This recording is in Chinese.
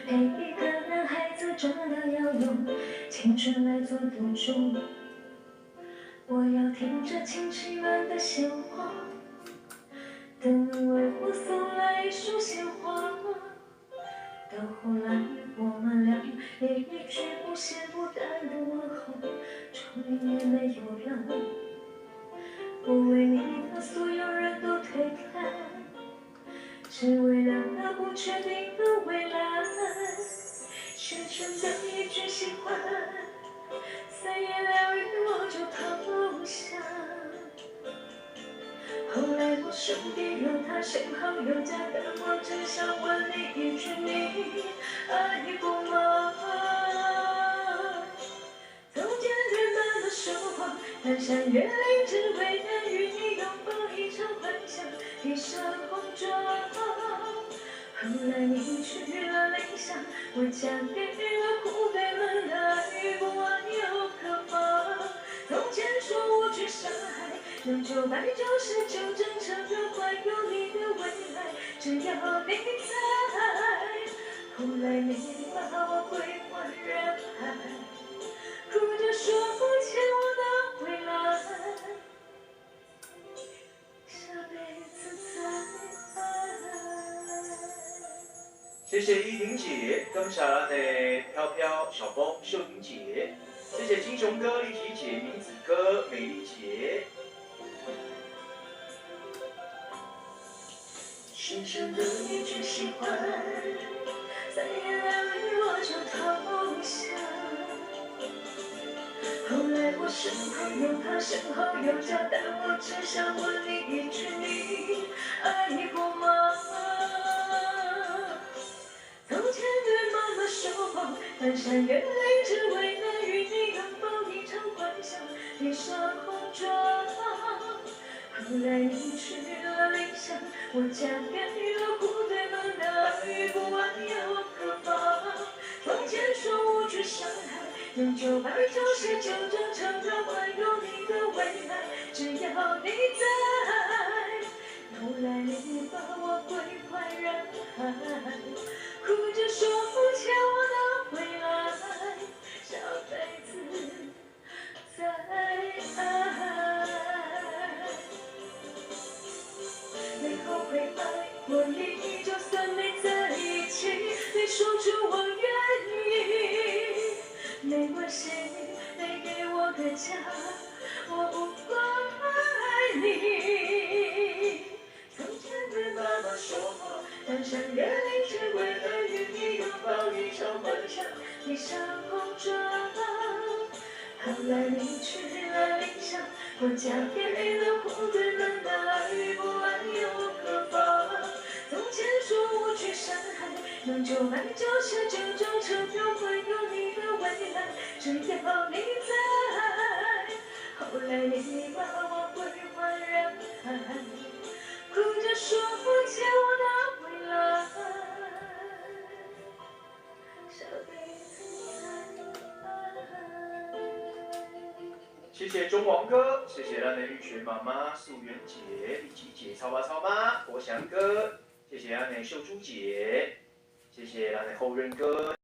陪一个男孩子长大要用青春来做赌注。我要听着亲戚们的闲话，等你为我送来一束鲜花。到后来，我们俩连一句不咸不淡的问候，窗帘也没有亮。我为你把所有人都推开，只为了那不确定的未来。深深的一句喜欢，三言两语我就投降。后来我身边有他，身后有家，但我只想问你一句：你爱过吗？从前对妈妈说谎，翻山越岭，只为能与你拥抱一场幻想，披上红妆。后来你去了理想，我嫁给了虎背门的爱不完又可怕。从前说我去上海，用999张车票环游你的未来，只要你在。后来你把我归还人海，哭着说不欠我的未来，下辈子再爱。谢谢依婷姐，感谢咱的飘飘、小峰、秀婷姐，谢谢金熊哥、立体姐、明子哥、美丽姐。深深的一句喜欢，三言两语我就投降。后来我身旁有他，身后有家，但我只想问你一句：你爱过吗？从前对妈妈说谎，翻山越岭，只为能与你拥抱一场幻想，披上红妆。后来你去了理想，我嫁给了虎背门的爱不完又可怕。从前说我去上海，用999张车票环游你的未来，只要你在。后来你把我归还人海，哭着说不欠我的未来，下辈子再爱。没后悔爱过你，就算没在一起，你说出我愿意，没关系，没给我个家，我不怪你。从前对妈妈说谎，翻山越岭，只为了与你拥抱一场幻想，披上红妆。后来你去了理想，我嫁给了虎背门的爱不完又可怕。从前说我去上海，用999张车票环游你的未来，只要你在。后来你把我归还人海，哭着说不欠我的未来，下辈子再爱。谢谢中王哥，谢谢咱的玉璇妈妈、素媛姐、丽琪姐、超爸超妈、国祥哥，谢谢咱的秀珠姐，谢谢咱的后任哥。